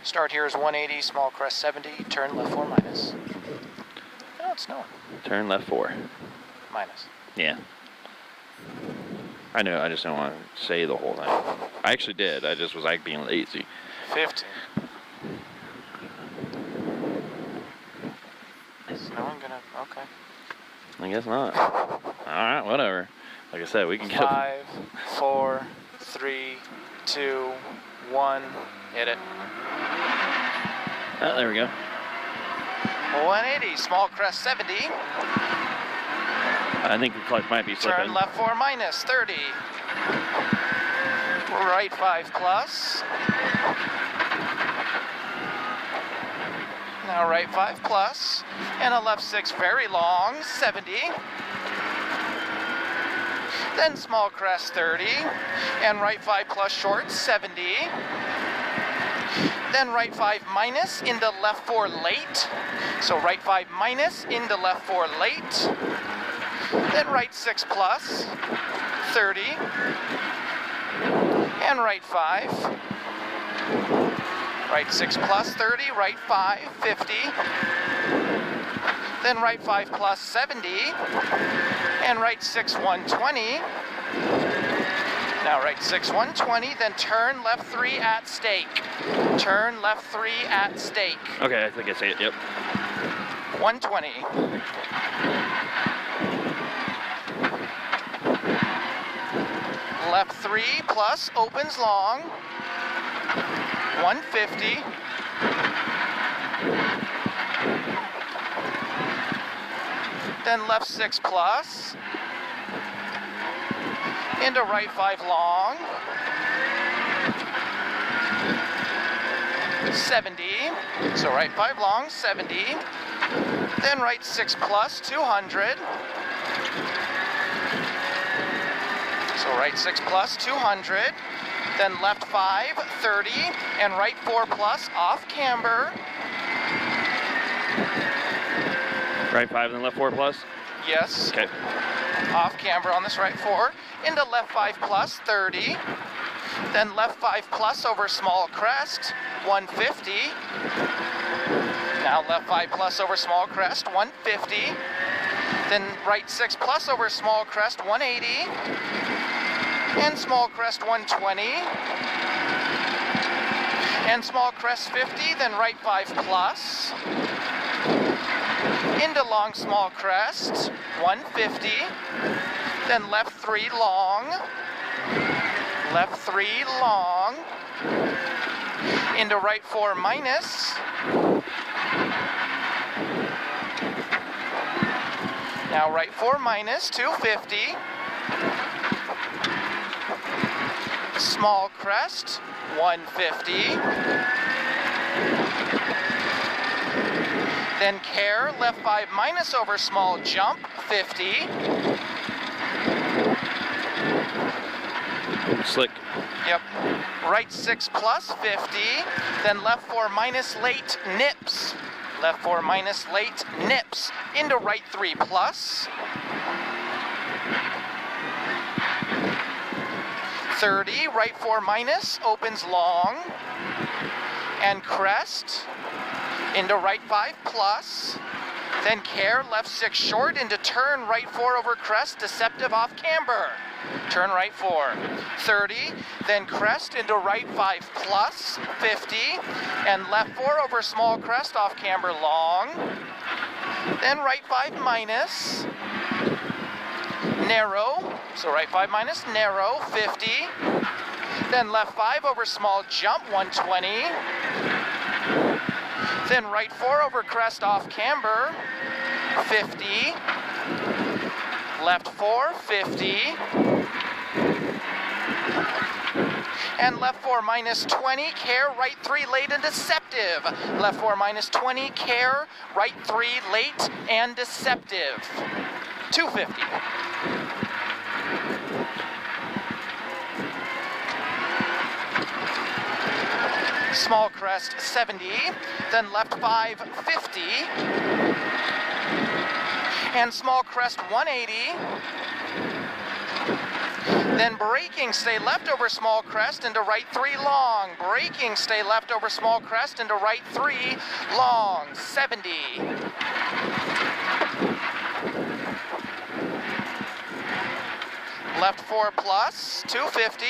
Start here is 180, small crest 70, turn left 4 minus. Oh, it's snowing. Turn left 4. Minus. Yeah. I know, I just don't want to say the whole thing. I actually did, I just was like being lazy. 15. Is snowing gonna, okay. I guess not. Alright, whatever. Like I said, we can get 5, 4, 3, 2, 1, hit it. Oh, there we go. 180, small crest 70. I think the clutch might be slipping. Turn left 4 minus, 30. Right 5 plus. Now right 5 plus. And a left 6 very long, 70. Then small crest 30. And right 5 plus short, 70. Then right 5 minus into left 4 late. So right 5 minus into left 4 late. Then right 6 plus, 30. And right 5. Right 6 plus 30, right 5, 50. Then right 5 plus 70. And right 6, 120. Now right 6, 120, then turn left 3 at stake. Turn left 3 at stake. Okay, I think I say it, yep. 120. Left 3 plus opens long. 150. Then left 6 plus. Into right 5 long. 70. So right 5 long, 70. Then right 6 plus, 200. So right 6 plus, 200. Then left 5, 30. And right 4 plus, off camber. Right 5 and left 4 plus? Yes. Okay. Off camber on this right 4. Into left 5 plus, 30. Then left 5 plus over small crest, 150. Now left 5 plus over small crest, 150. Then right 6 plus over small crest, 180. And small crest, 120. And small crest, 50. Then right 5 plus. Into long small crest, 150. Then left 3 long. Left 3 long. Into right 4 minus. Now right 4 minus, 250. Small crest, 150. Then care, left 5 minus over small jump, 50. Slick. Yep. Right 6 plus, 50. Then left 4 minus late, nips. Left 4 minus late, nips. Into right 3 plus. 30, right 4 minus, opens long. And crest. Into right 5 plus. Then care, left 6 short into turn, right 4 over crest, deceptive off camber. Turn right 4, 30, then crest into right 5 plus, 50, and left 4 over small crest off camber long. Then right 5 minus, narrow, so right 5 minus, narrow, 50. Then left 5 over small jump, 120. Then right 4 over crest off camber, 50. Left 4, 50. And left 4 minus 20, care, right 3 late and deceptive. Left 4 minus 20, care, right 3 late and deceptive. 250. Small crest, 70. Then left 5, 50. And small crest, 180. Then braking, stay left over small crest into right 3 long. Braking, stay left over small crest into right 3 long. 70. Left 4 plus, 250.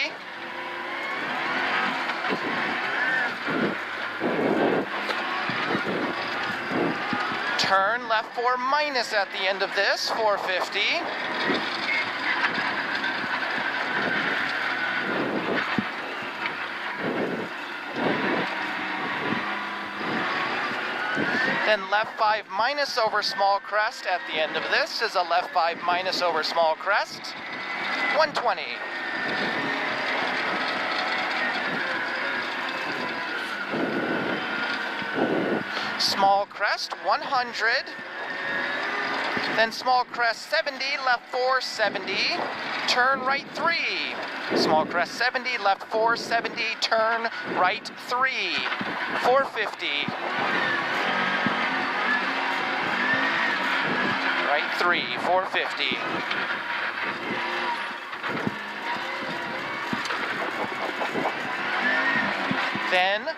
Turn left 4 minus at the end of this, 450. Then left 5 minus over small crest at the end of this is a left 5 minus over small crest, 120. Small crest, 100. Then small crest, 70, left 4, 70. Turn right 3. Small crest, 70, left 4, 70. Turn right 3, 450. Right 3, 450. Then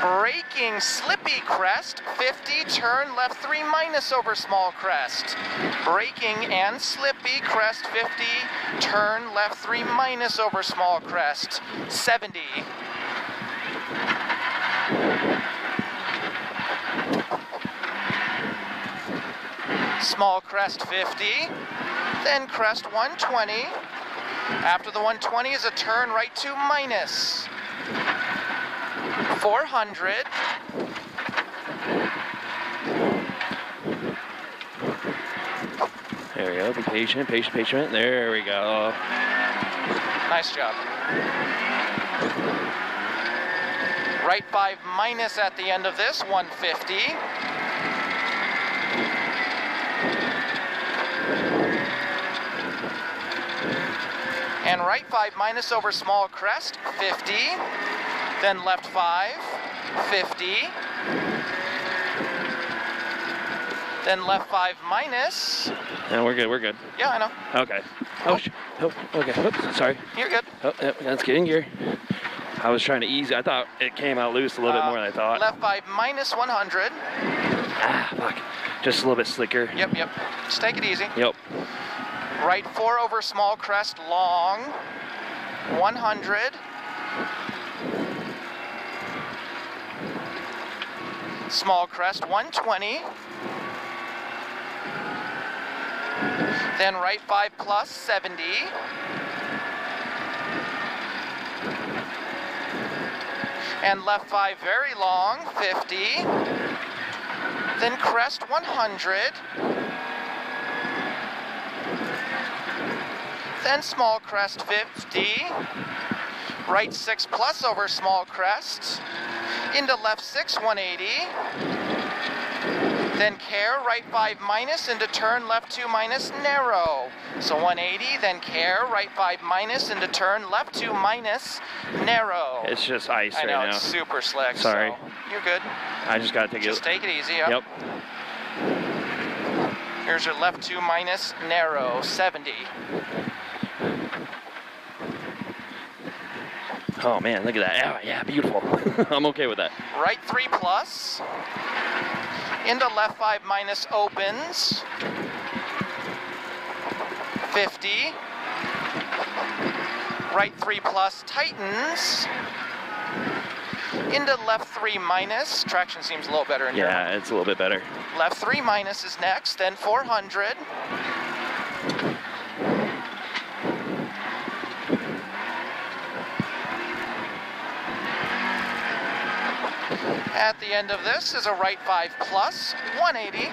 braking slippy crest, 50, turn left 3 minus over small crest. Braking and slippy crest, 50, turn left 3 minus over small crest, 70. Small crest, 50, then crest 120. After the 120 is a turn right 2 minus. 400. There we go. Be patient, patient, patient. There we go. Nice job. Right 5 minus at the end of this, 150. And right 5 minus over small crest, 50. Then left 5, 50. Then left 5 minus. No, we're good, we're good. Yeah, I know. Okay. Oh, okay. Oops, sorry. You're good. Oh, yep, let's get in gear. I was trying to ease. I thought it came out loose a little bit more than I thought. Left 5 minus 100. Ah, fuck. Just a little bit slicker. Yep. Just take it easy. Yep. Right 4 over small crest, long, 100. Small crest, 120. Then right 5 plus, 70. And left 5 very long, 50. Then crest, 100. Then small crest, 50. Right 6 plus over small crest. Into left 6, 180. Then care, right 5 minus, into turn left 2 minus, narrow. So 180, then care, right 5 minus, into turn left 2 minus, narrow. It's just ice right now. I know, now. it's super slick. Sorry. So you're good. I just gotta take Just take it easy. Yep. Here's your left 2 minus, narrow, 70. Oh man, look at that. Yeah, beautiful. I'm okay with that. Right 3 plus. Into left 5 minus opens. 50. Right 3 plus tightens. Into left 3 minus. Traction seems a little better in here. Yeah, it's a little bit better. Left 3 minus is next, then 400. At the end of this is a right 5 plus, 180.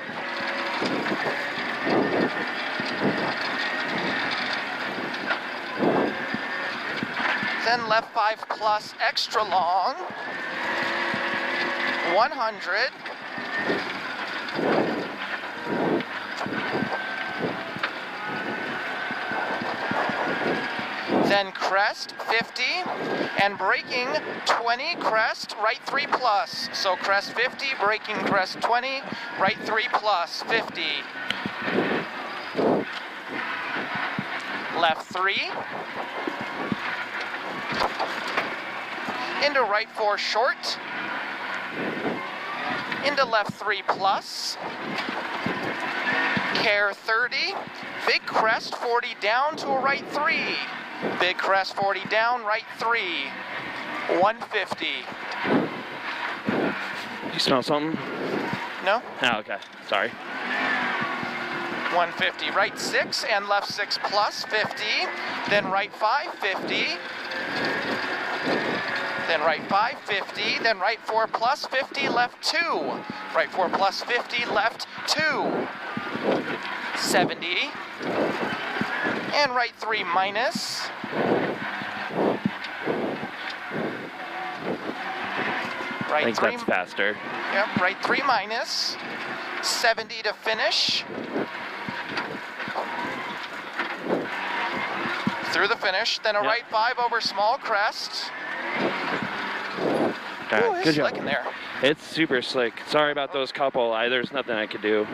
Then left 5 plus extra long, 100. Then crest, 50, and braking, 20, crest, right 3 plus. So crest 50, braking crest 20, right 3 plus, 50. left 3. Into right 4 short. Into left 3 plus. Care 30. Big crest 40 down to a right 3. Big crest 40 down, right 3. 150. You smell something? No? Oh, okay. Sorry. 150. Right 6 and left 6 plus 50. Then right 5, 50. Then right 5, 50. Then right 4 plus 50, left 2. Right 4 plus 50, left 2. 70. And right 3 minus. I Right think 3. that's faster. Yep, right 3 minus. 70 to finish. Through the finish. Then a Yep. right 5 over small crest. All Ooh, right, it's good job. slick in there. It's super slick. Sorry about those couple. There's nothing I could do.